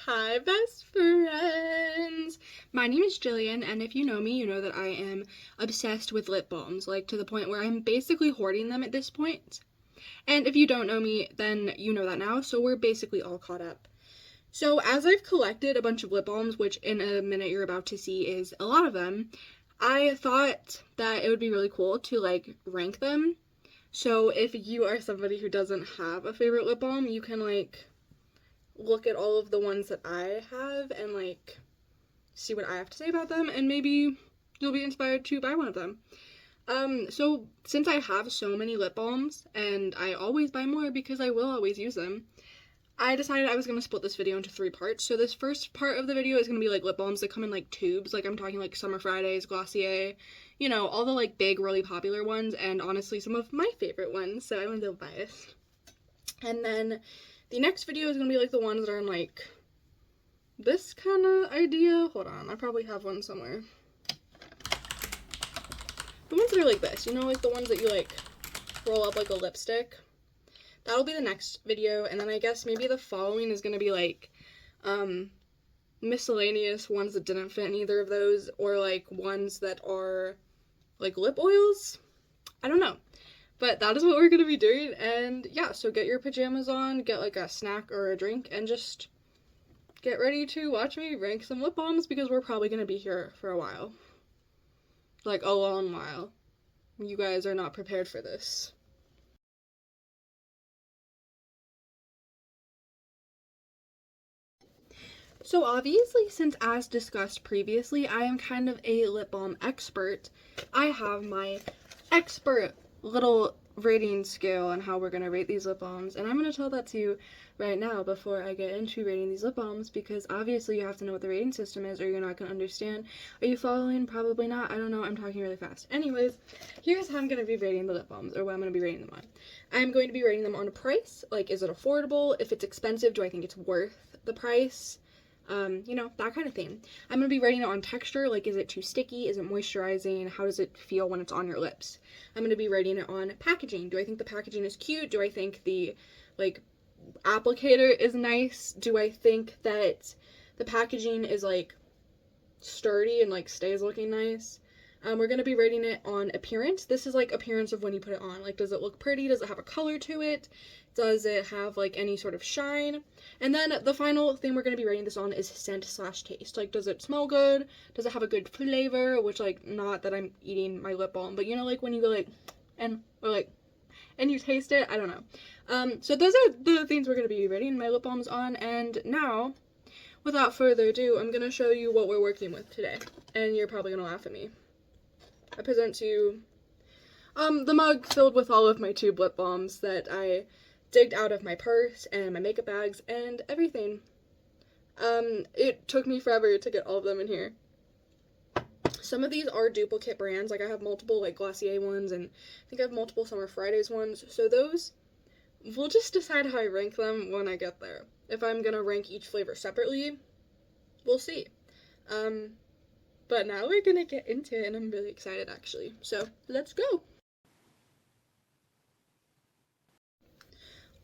Hi, best friends! My name is Jillian, and if you know me, you know that I am obsessed with lip balms, like to the point where I'm basically hoarding them at this point. And if you don't know me, then you know that now, so we're basically all caught up. So as I've collected a bunch of lip balms, which in a minute you're about to see is a lot of them, I thought that it would be really cool to like rank them. So if you are somebody who doesn't have a favorite lip balm, you can like look at all of the ones that I have and like see what I have to say about them, and maybe you'll be inspired to buy one of them. So since I have so many lip balms and I always buy more because I will always use them, I decided I was going to split this video into 3 parts. So this first part of the video is going to be like lip balms that come in like tubes, like I'm talking like Summer Fridays, Glossier, you know, all the like big really popular ones, and honestly some of my favorite ones, so I'm a little biased. And then the next video is going to be like the ones that are in like this kind of idea. Hold on, I probably have one somewhere. The ones that are like this, you know, like the ones that you like roll up like a lipstick. That'll be the next video, and then I guess maybe the following is going to be like miscellaneous ones that didn't fit in either of those, or like ones that are like lip oils. I don't know. But that is what we're going to be doing, and yeah, so get your pajamas on, get like a snack or a drink, and just get ready to watch me rank some lip balms, because we're probably going to be here for a while. Like, a long while. You guys are not prepared for this. So obviously, since as discussed previously, I am kind of a lip balm expert, I have my expert little rating scale on how we're going to rate these lip balms, and I'm going to tell that to you right now before I get into rating these lip balms, because obviously you have to know what the rating system is or you're not going to understand. Are you following? Probably not. I don't know. I'm talking really fast. Anyways, here's how I'm going to be rating the lip balms, or what I'm going to be rating them on. I'm going to be rating them on a price, like is it affordable? If it's expensive, do I think it's worth the price? You know, that kind of thing. I'm going to be rating it on texture, like is it too sticky, is it moisturizing, how does it feel when it's on your lips. I'm going to be rating it on packaging. Do I think the packaging is cute? Do I think the, like, applicator is nice? Do I think that the packaging is, like, sturdy and, like, stays looking nice? We're going to be rating it on appearance. This is, like, appearance of when you put it on. Like, does it look pretty? Does it have a color to it? Does it have, like, any sort of shine? And then the final thing we're going to be rating this on is scent/taste. Like, does it smell good? Does it have a good flavor? Which, like, not that I'm eating my lip balm, but you know, like, when you go, like, and you taste it? I don't know. So those are the things we're going to be rating my lip balms on, and now, without further ado, I'm going to show you what we're working with today. And you're probably going to laugh at me. I present to you the mug filled with all of my tube lip balms that I digged out of my purse and my makeup bags and everything. It took me forever to get all of them in here. Some of these are duplicate brands, like I have multiple like Glossier ones, and I think I have multiple Summer Fridays ones, so those, we'll just decide how I rank them when I get there. If I'm gonna rank each flavor separately, we'll see. But now we're gonna get into it, and I'm really excited actually. So let's go.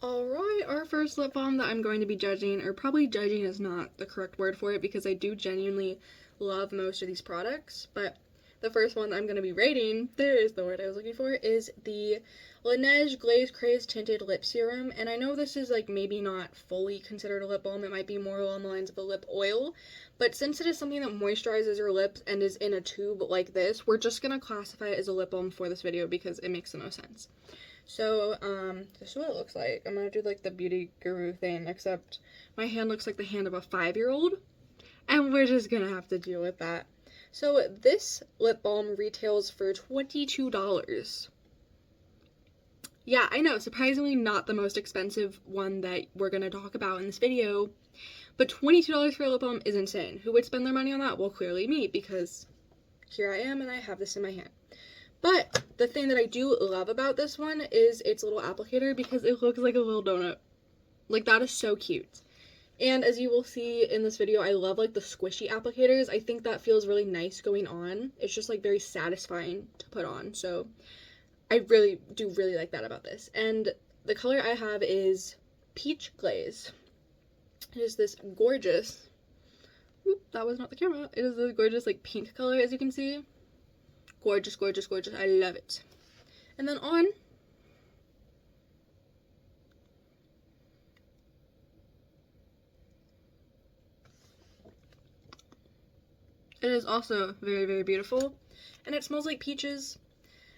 Alright, our first lip balm that I'm going to be judging, or probably judging is not the correct word for it because I do genuinely love most of these products, but the first one that I'm going to be rating, there is the word I was looking for, is the Laneige Glaze Craze Tinted Lip Serum, and I know this is like maybe not fully considered a lip balm, it might be more along the lines of a lip oil, but since it is something that moisturizes your lips and is in a tube like this, we're just going to classify it as a lip balm for this video because it makes the most sense. So, this is what it looks like. I'm gonna do like the beauty guru thing, except my hand looks like the hand of a 5-year-old, and we're just gonna have to deal with that. So, this lip balm retails for $22. Yeah, I know, surprisingly not the most expensive one that we're gonna talk about in this video, but $22 for a lip balm is insane. Who would spend their money on that? Well, clearly me, because here I am and I have this in my hand. But the thing that I do love about this one is its little applicator, because it looks like a little donut. Like, that is so cute. And as you will see in this video, I love like the squishy applicators. I think that feels really nice going on. It's just like very satisfying to put on. So I really do like that about this. And the color I have is Peach Glaze. It is this gorgeous, oop, that was not the camera. It is this gorgeous like pink color, as you can see. Gorgeous, gorgeous, gorgeous. I love it. And then on, it is also very, very beautiful. And it smells like peaches.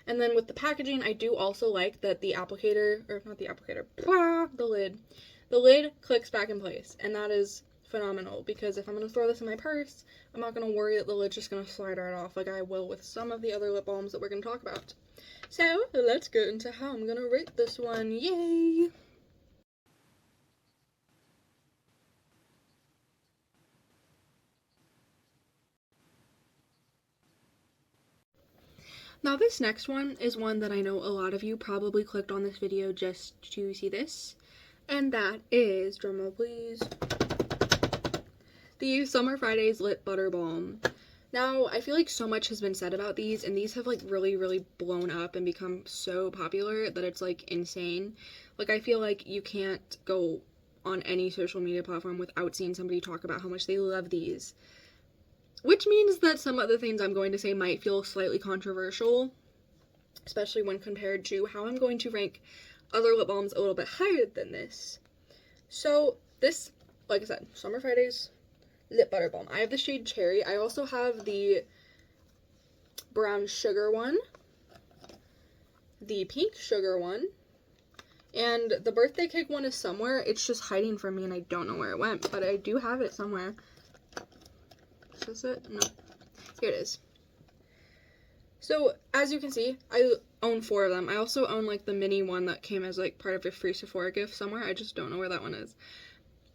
And then with the packaging, I do also like that the applicator, or not the applicator, the lid clicks back in place. And that is phenomenal, because if I'm going to throw this in my purse, I'm not going to worry that the lid's just going to slide right off like I will with some of the other lip balms that we're going to talk about. So, let's get into how I'm going to rate this one. Yay! Now this next one is one that I know a lot of you probably clicked on this video just to see this, and that is, drumroll please, the Summer Fridays Lip Butter Balm. Now, I feel like so much has been said about these, and these have like really, really blown up and become so popular that it's like insane. Like, I feel like you can't go on any social media platform without seeing somebody talk about how much they love these. Which means that some of the things I'm going to say might feel slightly controversial, especially when compared to how I'm going to rank other lip balms a little bit higher than this. So this, like I said, Summer Fridays Lip Butter Balm. I have the shade Cherry. I also have the brown sugar one, the pink sugar one, and the birthday cake one is somewhere. It's just hiding from me and I don't know where it went, but I do have it somewhere. Is this it? No. Here it is. So, as you can see, I own 4 of them. I also own, like, the mini one that came as, like, part of a free Sephora gift somewhere. I just don't know where that one is.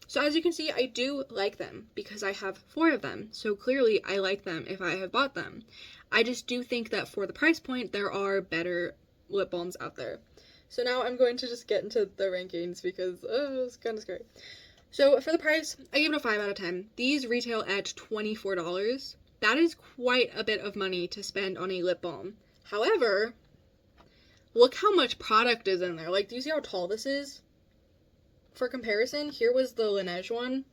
So, as you can see, I do like them because I have 4 of them. So, clearly, I like them if I have bought them. I just do think that for the price point, there are better lip balms out there. So, now I'm going to just get into the rankings because, it's kind of scary. So, for the price, I give it a 5 out of 10. These retail at $24. That is quite a bit of money to spend on a lip balm. However, look how much product is in there. Like, do you see how tall this is? For comparison, here was the Laneige one.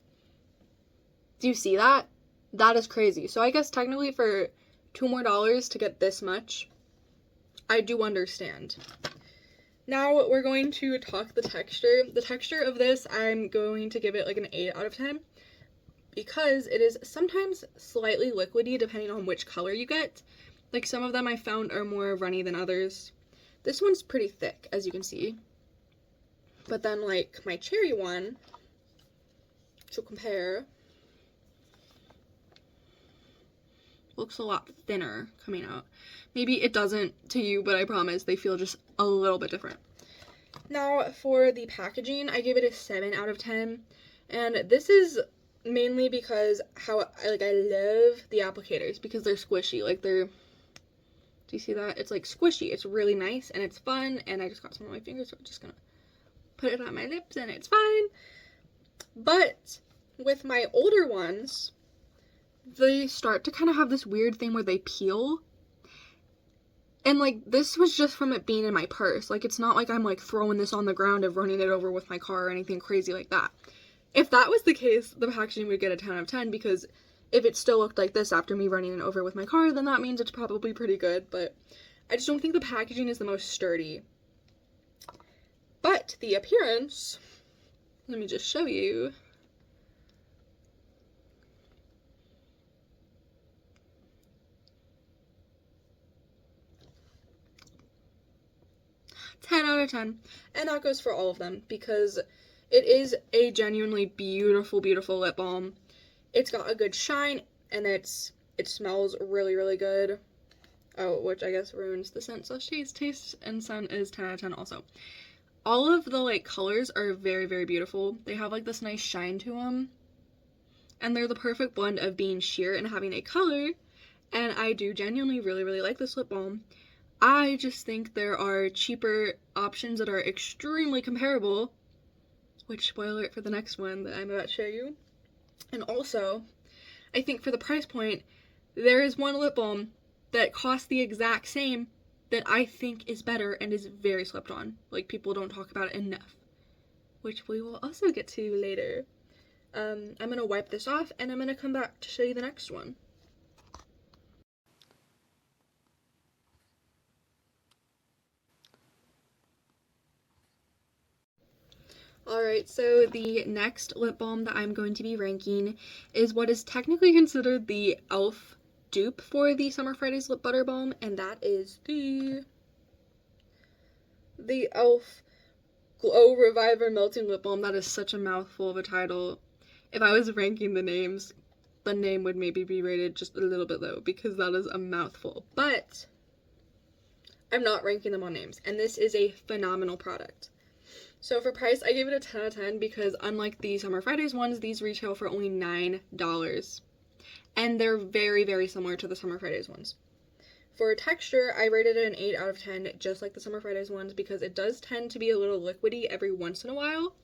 Do you see that? That is crazy. So I guess technically for $2 more to get this much, I do understand. Now we're going to talk the texture. The texture of this, I'm going to give it like an 8 out of 10. Because it is sometimes slightly liquidy depending on which color you get. Like, some of them I found are more runny than others. This one's pretty thick, as you can see. But then, like, my cherry one, to compare, looks a lot thinner coming out. Maybe it doesn't to you, but I promise they feel just a little bit different. Now, for the packaging, I gave it a 7 out of 10. And this is mainly because I love the applicators because they're squishy. Like, do you see that? It's like squishy. It's really nice and it's fun, and I just got some on my fingers, so I'm just gonna put it on my lips and it's fine. But with my older ones, they start to kind of have this weird thing where they peel. And like, this was just from it being in my purse. Like, it's not like I'm like throwing this on the ground and running it over with my car or anything crazy like that. If that was the case, the packaging would get a 10 out of 10, because if it still looked like this after me running it over with my car, then that means it's probably pretty good, but I just don't think the packaging is the most sturdy. But the appearance, let me just show you. $10 out of 10, and that goes for all of them, because it is a genuinely beautiful, beautiful lip balm. It's got a good shine, and it smells really, really good. Oh, which I guess ruins the scent slash taste. Taste and scent is 10 out of 10 also. All of the, like, colors are very, very beautiful. They have, like, this nice shine to them. And they're the perfect blend of being sheer and having a color. And I do genuinely really, really like this lip balm. I just think there are cheaper options that are extremely comparable, which, spoiler alert for the next one that I'm about to show you. And also, I think for the price point, there is one lip balm that costs the exact same that I think is better and is very slept on. Like, people don't talk about it enough, which we will also get to later. I'm going to wipe this off and I'm going to come back to show you the next one. Alright, so the next lip balm that I'm going to be ranking is what is technically considered the e.l.f. dupe for the Summer Fridays Lip Butter Balm, and that is the e.l.f. Glow Reviver Melting Lip Balm. That is such a mouthful of a title. If I was ranking the names, the name would maybe be rated just a little bit low because that is a mouthful. But I'm not ranking them on names, and this is a phenomenal product. So for price, I gave it a 10 out of 10 because unlike the Summer Fridays ones, these retail for only $9. And they're very, very similar to the Summer Fridays ones. For texture, I rated it an 8 out of 10, just like the Summer Fridays ones, because it does tend to be a little liquidy every once in a while.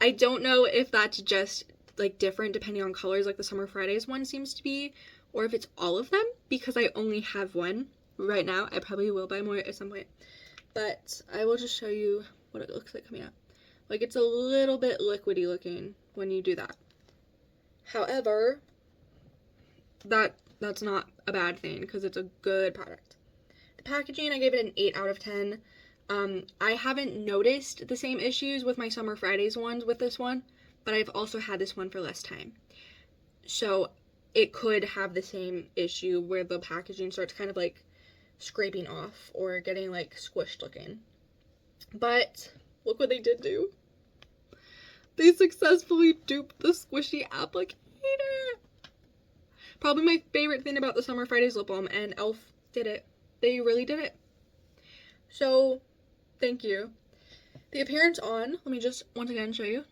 I don't know if that's just like different depending on colors like the Summer Fridays one seems to be, or if it's all of them, because I only have one right now. I probably will buy more at some point. But I will just show you what it looks like coming out. Like, it's a little bit liquidy looking when you do that. However, that's not a bad thing because it's a good product. The packaging, I gave it an 8 out of 10. I haven't noticed the same issues with my Summer Fridays ones with this one, but I've also had this one for less time. So it could have the same issue where the packaging starts kind of like scraping off or getting like squished looking. But look what they did do. They successfully duped the squishy applicator. Probably my favorite thing about the Summer Fridays lip balm, and e.l.f. did it. They really did it. So, thank you. The appearance on, let me just once again show you.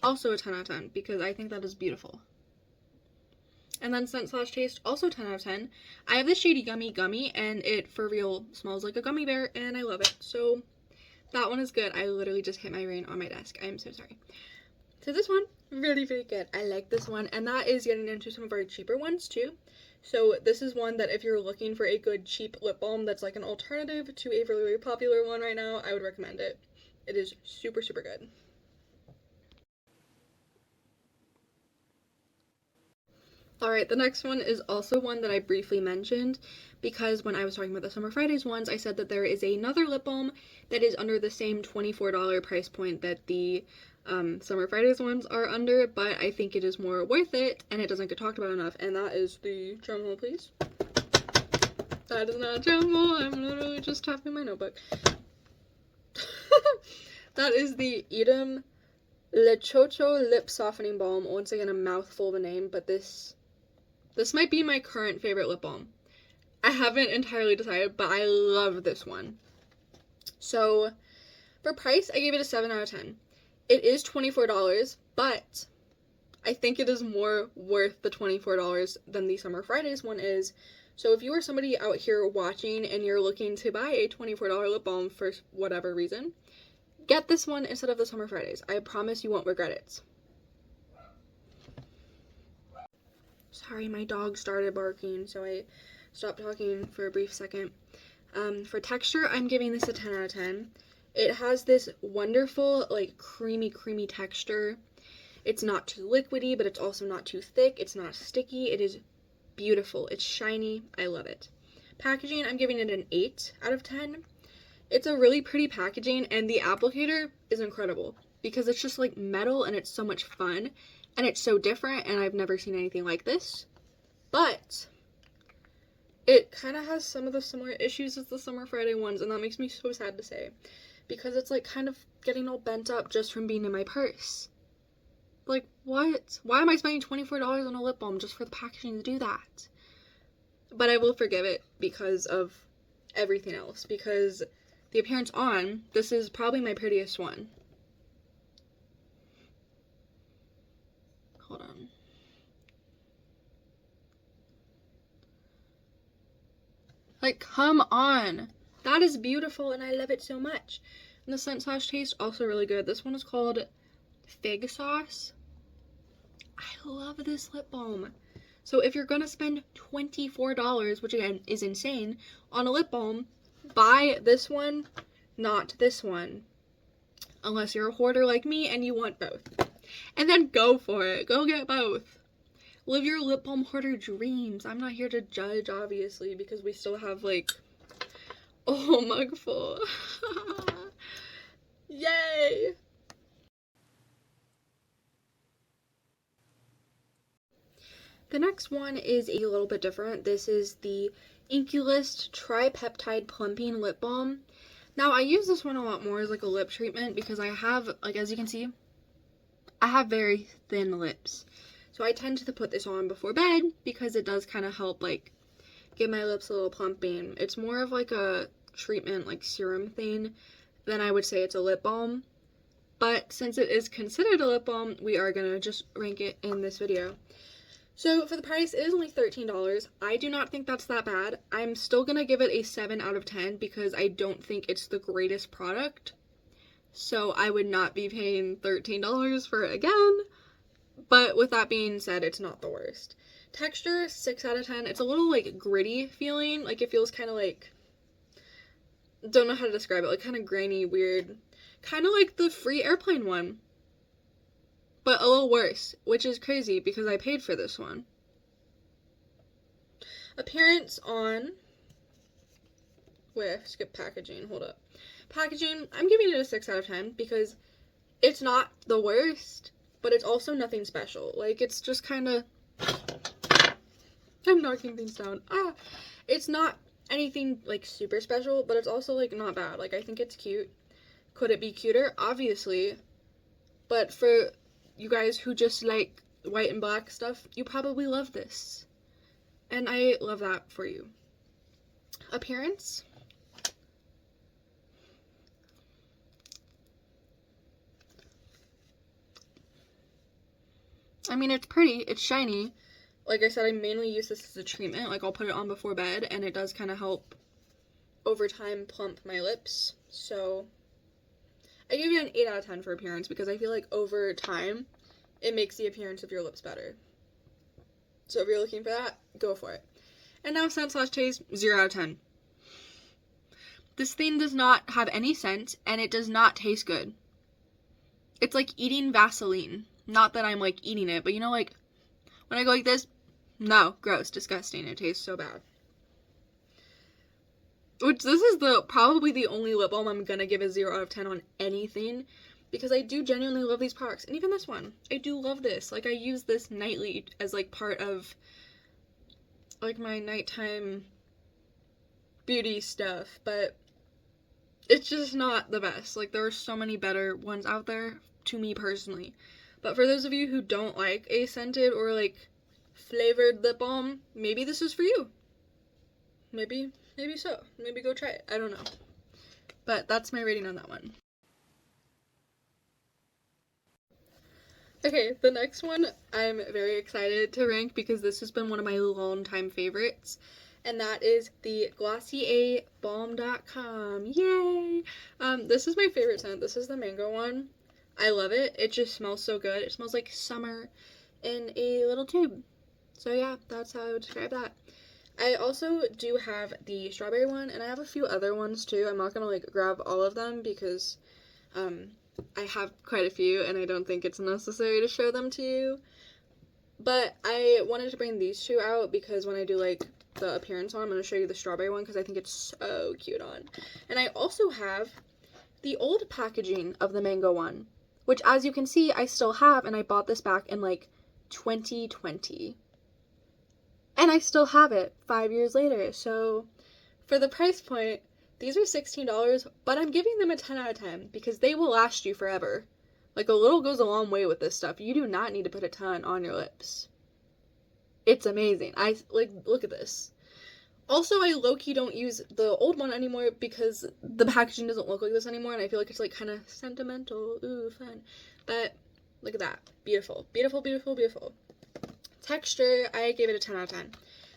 Also a 10 out of 10 because I think that is beautiful. And then scent / taste, also 10 out of 10. I have the shade Yummy Gummy, and it for real smells like a gummy bear, and I love it. So that one is good. I literally just hit my rain on my desk. I am so sorry. So this one, really, really good. I like this one, and that is getting into some of our cheaper ones too. So this is one that if you're looking for a good cheap lip balm that's like an alternative to a really, really popular one right now, I would recommend it. It is super, super good. Alright, the next one is also one that I briefly mentioned because when I was talking about the Summer Fridays ones, I said that there is another lip balm that is under the same $24 price point that the Summer Fridays ones are under, but I think it is more worth it and it doesn't get talked about enough, and that is the, drum roll please. That is not a drum roll, I'm literally just tapping my notebook. That is the EADEM Le Chouchou Lip Softening Balm. Once again, a mouthful of a name, but this might be my current favorite lip balm. I haven't entirely decided, but I love this one. So, for price, I gave it a 7 out of 10. It is $24, but I think it is more worth the $24 than the Summer Fridays one is. So if you are somebody out here watching and you're looking to buy a $24 lip balm for whatever reason, get this one instead of the Summer Fridays. I promise you won't regret it. Sorry, my dog started barking, so I stopped talking for a brief second. For texture, I'm giving this a 10 out of 10. It has this wonderful, like, creamy texture. It's not too liquidy, but it's also not too thick. It's not sticky. It is beautiful. It's shiny. I love it. Packaging, I'm giving it an 8 out of 10. It's a really pretty packaging, and the applicator is incredible because it's just, like, metal, and it's so much fun. And it's so different, and I've never seen anything like this. But it kind of has some of the similar issues as the Summer Friday ones, and that makes me so sad to say. Because it's, like, kind of getting all bent up just from being in my purse. Like, what? Why am I spending $24 on a lip balm just for the packaging to do that? But I will forgive it because of everything else. Because the appearance on, this is probably my prettiest one. Hold on. Like, come on. That is beautiful, and I love it so much. And the scent / taste, also really good. This one is called Fig Sauce. I love this lip balm. So if you're gonna spend $24, which again is insane, on a lip balm, buy this one, not this one. Unless you're a hoarder like me and you want both. And then go for it. Go get both. Live your lip balm hoarder dreams. I'm not here to judge, obviously, because we still have, like, a whole mug full. Yay! The next one is a little bit different. This is the Inculist Tri-Peptide Plumping Lip Balm. Now, I use this one a lot more as, like, a lip treatment because I have, like, as you can see, I have very thin lips. So I tend to put this on before bed because it does kind of help, like, give my lips a little plumping. It's more of, like, a treatment, like, serum thing than I would say it's a lip balm. But since it is considered a lip balm, we are going to just rank it in this video. So for the price, it is only $13. I do not think that's that bad. I'm still going to give it a 7 out of 10 because I don't think it's the greatest product. So I would not be paying $13 for it again. But with that being said, it's not the worst. Texture, 6 out of 10. It's a little, like, gritty feeling. Like, it feels kind of like, don't know how to describe it. Like, kind of grainy, weird. Kind of like the free airplane one. But a little worse, which is crazy because I paid for this one. Appearance on... Wait, I skipped packaging. Hold up. Packaging, I'm giving it a 6 out of 10 because it's not the worst, but it's also nothing special. Like, it's just kind of... I'm knocking things down. It's not anything, like, super special, but it's also, like, not bad. Like, I think it's cute. Could it be cuter? Obviously. But for you guys who just like white and black stuff, you probably love this. And I love that for you. Appearance. I mean, it's pretty, it's shiny. Like I said, I mainly use this as a treatment. Like, I'll put it on before bed, and it does kind of help over time plump my lips. So I give it an 8 out of 10 for appearance because I feel like over time it makes the appearance of your lips better. So if you're looking for that, go for it. And now scent/taste, 0 out of 10. This thing does not have any scent, and it does not taste good. It's like eating Vaseline. Not that I'm, like, eating it, but you know, like, when I go like this, no, gross, disgusting, it tastes so bad. Which, this is probably the only lip balm I'm gonna give a 0 out of 10 on anything, because I do genuinely love these products, and even this one, I do love this. Like, I use this nightly as, like, part of, like, my nighttime beauty stuff, but it's just not the best. Like, there are so many better ones out there, to me personally. But for those of you who don't like a scented or, like, flavored lip balm, maybe this is for you. Maybe so. Maybe go try it. I don't know. But that's my rating on that one. Okay, the next one I'm very excited to rank because this has been one of my long-time favorites. And that is the Glossier Balm.com. Yay! This is my favorite scent. This is the mango one. I love it. It just smells so good. It smells like summer in a little tube. So yeah, that's how I would describe that. I also do have the strawberry one, and I have a few other ones too. I'm not gonna, like, grab all of them because I have quite a few, and I don't think it's necessary to show them to you. But I wanted to bring these two out because when I do, like, the appearance on, I'm gonna show you the strawberry one because I think it's so cute on. And I also have the old packaging of the mango one, which, as you can see, I still have, and I bought this back in, like, 2020. And I still have it 5 years later, so for the price point, these are $16, but I'm giving them a 10 out of 10 because they will last you forever. Like, a little goes a long way with this stuff. You do not need to put a ton on your lips. It's amazing. Look at this. Also, I low-key don't use the old one anymore because the packaging doesn't look like this anymore, and I feel like it's, like, kind of sentimental. Ooh, fun. But look at that. Beautiful. Beautiful, beautiful, beautiful. Texture, I gave it a 10 out of 10.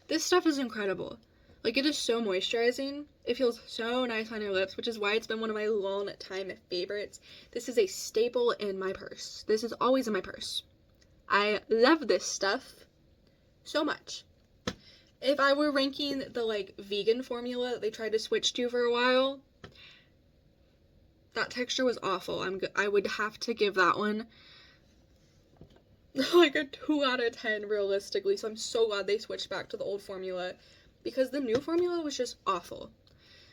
This stuff is incredible. Like, it is so moisturizing. It feels so nice on your lips, which is why it's been one of my long-time favorites. This is a staple in my purse. This is always in my purse. I love this stuff so much. if I were ranking the like vegan formula that they tried to switch to for a while, that texture was awful. I would have to give that one like a 2 out of 10 realistically. So I'm so glad they switched back to the old formula, because the new formula was just awful.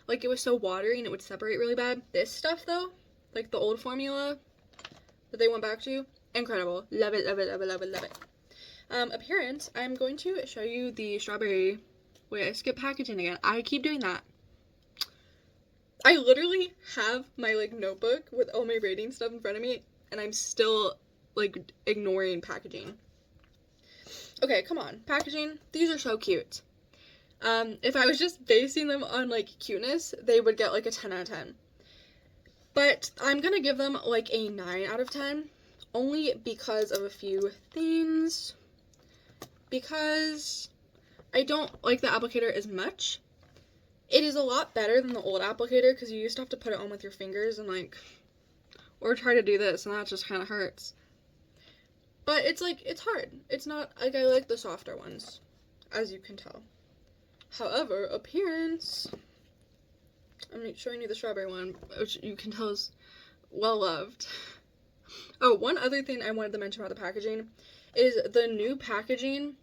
Like, it was so watery and it would separate really bad. This stuff though, like the old formula that they went back to, incredible. Love it, love it, love it, love it, love it. Appearance, I'm going to show you the strawberry. Wait, I skipped packaging again. I keep doing that. I literally have my like notebook with all my rating stuff in front of me, and I'm still like ignoring packaging. Okay, come on. Packaging, these are so cute. If I was just basing them on like cuteness, they would get like a 10 out of 10. But I'm gonna give them like a 9 out of 10, only because of a few things. Because I don't like the applicator as much. It is a lot better than the old applicator, because you used to have to put it on with your fingers and like, or try to do this, and that just kind of hurts. But it's like, it's hard. It's not, like, I like the softer ones, as you can tell. However, appearance, I'm showing you the strawberry one, which you can tell is well loved. Oh, one other thing I wanted to mention about the packaging is the new packaging,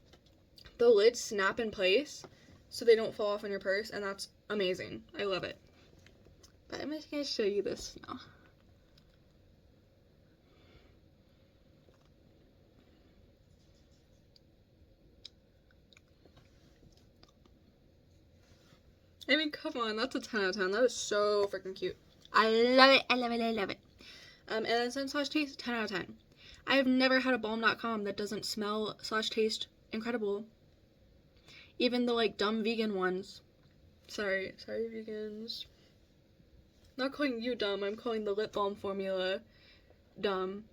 the lids snap in place so they don't fall off in your purse, and that's amazing. I love it. But I'm just going to show you this now. I mean, come on, that's a 10 out of 10. That is so freaking cute. I love it, I love it, I love it. And then scent/taste, 10 out of 10. I have never had a balm.com that doesn't smell/taste incredible. Even the, like, dumb vegan ones. Sorry, vegans. I'm not calling you dumb, I'm calling the lip balm formula dumb.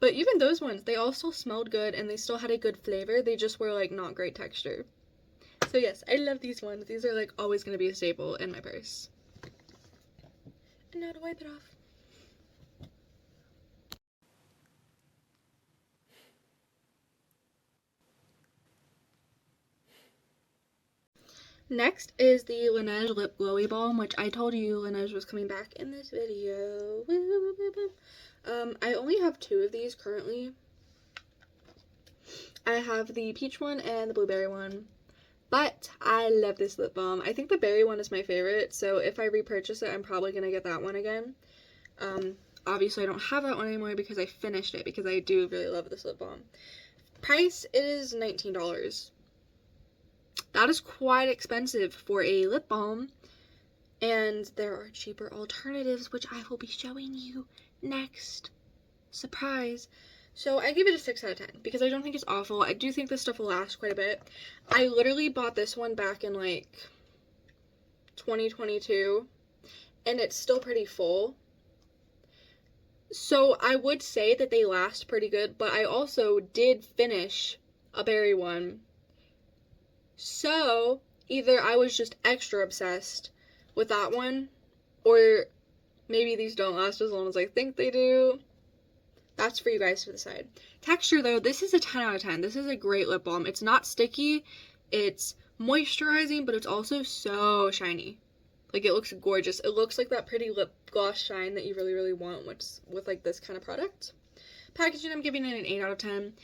But even those ones, they all still smelled good, and they still had a good flavor. They just were, like, not great texture. So yes, I love these ones. These are, like, always going to be a staple in my purse. And now to wipe it off. Next is the Laneige Lip Glowy Balm, which I told you Laneige was coming back in this video. I only have 2 of these currently. I have the peach one and the blueberry one. But I love this lip balm. I think the berry one is my favorite, so if I repurchase it, I'm probably going to get that one again. Obviously, I don't have that one anymore because I finished it, because I do really love this lip balm. Price is $19. That is quite expensive for a lip balm, and there are cheaper alternatives, which I will be showing you next. Surprise. So I give it a 6 out of 10 because I don't think it's awful. I do think this stuff will last quite a bit. I literally bought this one back in like 2022, and it's still pretty full. So I would say that they last pretty good, but I also did finish a berry one. So either I was just extra obsessed with that one, or maybe these don't last as long as I think they do. That's for you guys to decide. Texture though, this is a 10 out of 10. This is a great lip balm. It's not sticky, it's moisturizing, but it's also so shiny. Like, it looks gorgeous. It looks like that pretty lip gloss shine that you really, really want with like this kind of product. Packaging, I'm giving it an 8 out of 10.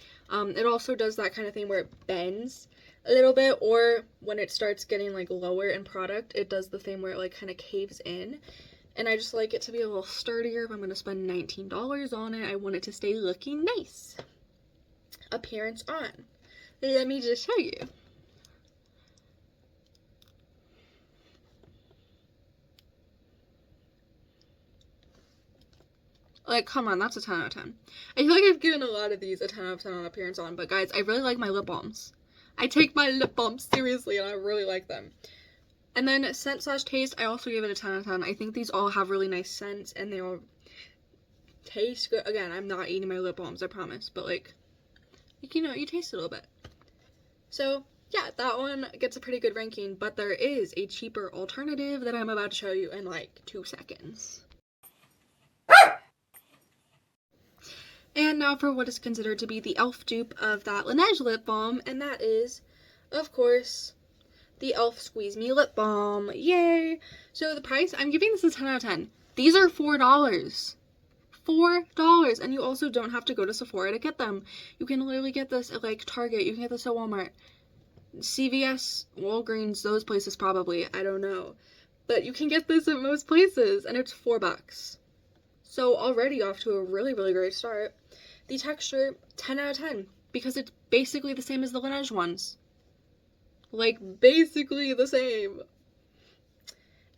It also does that kind of thing where it bends a little bit, or when it starts getting like lower in product, it does the thing where it like kind of caves in. And I just like it to be a little sturdier. If I'm going to spend $19 on it, I want it to stay looking nice. Appearance on. Let me just show you. Like, come on, that's a 10 out of 10. I feel like I've given a lot of these a 10 out of 10 on appearance on, but guys, I really like my lip balms. I take my lip balms seriously, and I really like them. And then scent/taste, I also give it a 10 out of 10. I think these all have really nice scents, and they all taste good. Again, I'm not eating my lip balms, I promise, but like you know, you taste it a little bit. So yeah, that one gets a pretty good ranking, but there is a cheaper alternative that I'm about to show you in like 2 seconds. And now for what is considered to be the e.l.f. dupe of that Laneige lip balm, and that is, of course, the e.l.f. Squeeze Me Lip Balm. Yay! So the price, I'm giving this a 10 out of 10. These are $4. $4, and you also don't have to go to Sephora to get them. You can literally get this at like Target, you can get this at Walmart, CVS, Walgreens, those places probably, I don't know. But you can get this at most places, and it's $4. So already off to a really, really great start. The texture, 10 out of 10, because it's basically the same as the Laneige ones. Like, basically the same.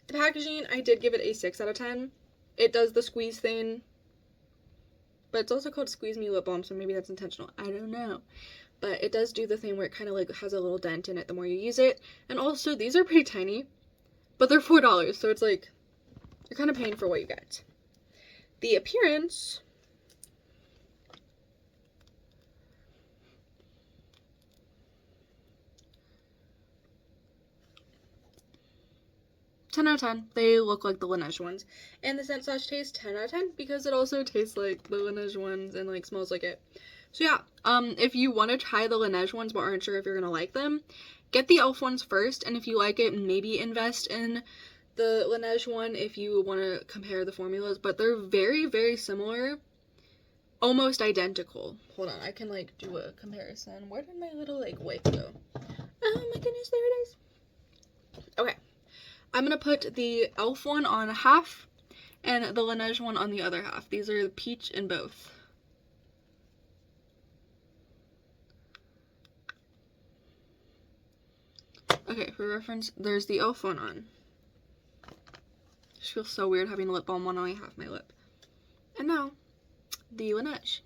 The packaging, I did give it a 6 out of 10. It does the squeeze thing, but it's also called Squeeze Me Lip Balm, so maybe that's intentional. I don't know. But it does do the thing where it kind of like has a little dent in it the more you use it. And also, these are pretty tiny, but they're $4, so it's like, you're kind of paying for what you get. The appearance, ten out of 10. They look like the Laneige ones. And the scent slash taste, 10 out of 10, because it also tastes like the Laneige ones and like smells like it. So yeah, if you want to try the Laneige ones but aren't sure if you're gonna like them, get the e.l.f. ones first, and if you like it, maybe invest in the Laneige one if you want to compare the formulas, but they're very, very similar, almost identical. Hold on, I can like do a comparison. Where did my little like wipe go? Oh my goodness, there it is. Okay, I'm gonna put the e.l.f. one on half and the Laneige one on the other half. These are the peach in both. Okay, for reference, there's the e.l.f. one on. It just feels so weird having a lip balm on only half my lip. And now, the Laneige.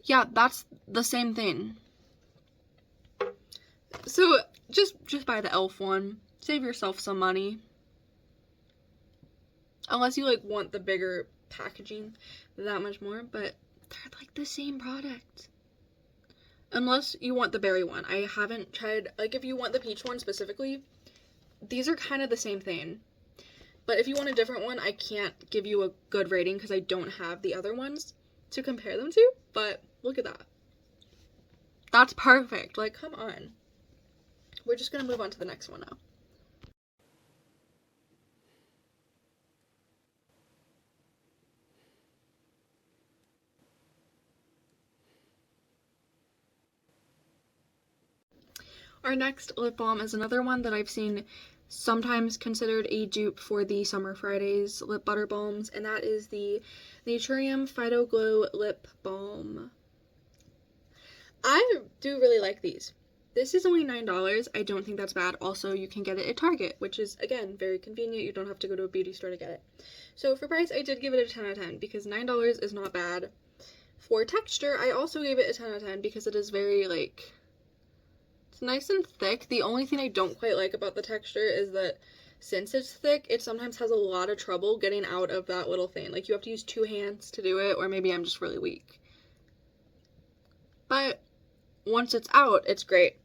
Yeah, that's the same thing. So, just buy the e.l.f. one. Save yourself some money. Unless you, like, want the bigger packaging that much more, but they're, like, the same product. Unless you want the berry one. I haven't tried, like, if you want the peach one specifically, these are kind of the same thing. But if you want a different one, I can't give you a good rating because I don't have the other ones to compare them to, but look at that. That's perfect. Like, come on. We're just gonna move on to the next one now. Our next lip balm is another one that I've seen sometimes considered a dupe for the Summer Fridays lip butter balms, and that is the Naturium Phyto Glow Lip Balm. I do really like these. This is only $9. I don't think that's bad. Also, you can get it at Target, which is, again, very convenient. You don't have to go to a beauty store to get it. So for price, I did give it a 10 out of 10 because $9 is not bad. For texture, I also gave it a 10 out of 10 because it is very, like, it's nice and thick. The only thing I don't quite like about the texture is that since it's thick, it sometimes has a lot of trouble getting out of that little thing. Like, you have to use 2 hands to do it, or maybe I'm just really weak. But once it's out, it's great.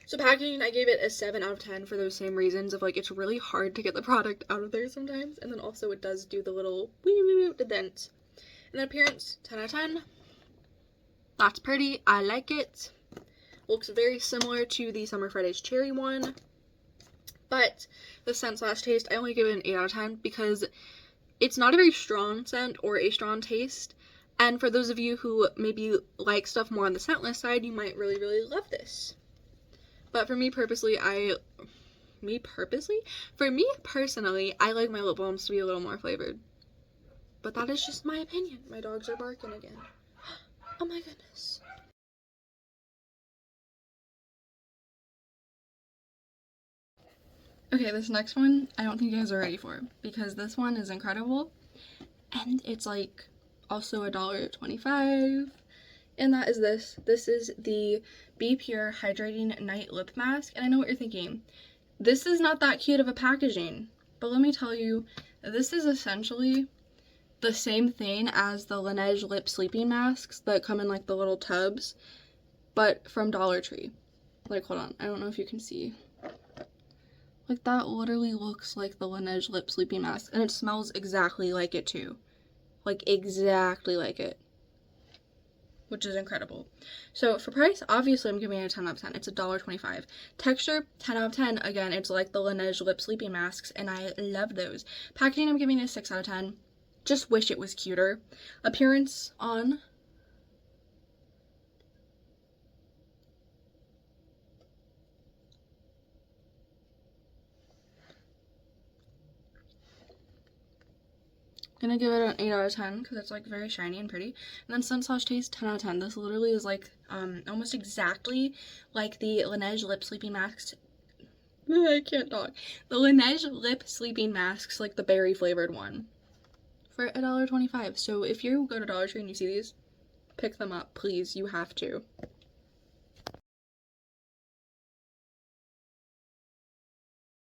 So packaging, I gave it a 7 out of 10 for those same reasons of, like, it's really hard to get the product out of there sometimes. And then also it does do the little the dent. And then appearance, 10 out of 10. That's pretty. I like it. Looks very similar to the Summer Fridays Cherry one. But the scent slash taste, I only give it an 8 out of 10 because it's not a very strong scent or a strong taste. And for those of you who maybe like stuff more on the scentless side, you might really, really love this. But for me personally, I like my lip balms to be a little more flavored. But that is just my opinion. My dogs are barking again. Oh my goodness. Okay, this next one, I don't think you guys are ready for because this one is incredible. And it's like also $1.25. And that is this. This is the Be Pure Hydrating Night Lip Mask. And I know what you're thinking. This is not that cute of a packaging. But let me tell you, this is essentially the same thing as the Laneige Lip Sleeping Masks that come in like the little tubs, but from Dollar Tree. Like, hold on. I don't know if you can see. Like, that literally looks like the Laneige Lip Sleeping Mask, and it smells exactly like it too. Like, exactly like it. Which is incredible. So for price, obviously I'm giving it a 10 out of 10. It's $1.25. Texture, 10 out of 10. Again, it's like the Laneige Lip Sleeping Masks, and I love those. Packaging, I'm giving it a 6 out of 10. Just wish it was cuter. Appearance on. Gonna give it an 8 out of 10 because it's like very shiny and pretty. And then scent/taste, 10 out of 10. This literally is like almost exactly like the Laneige Lip Sleeping Masks. I can't talk. The Laneige Lip Sleeping Masks, like the berry flavored one, for $1.25. So if you go to Dollar Tree and you see these, pick them up, please. You have to.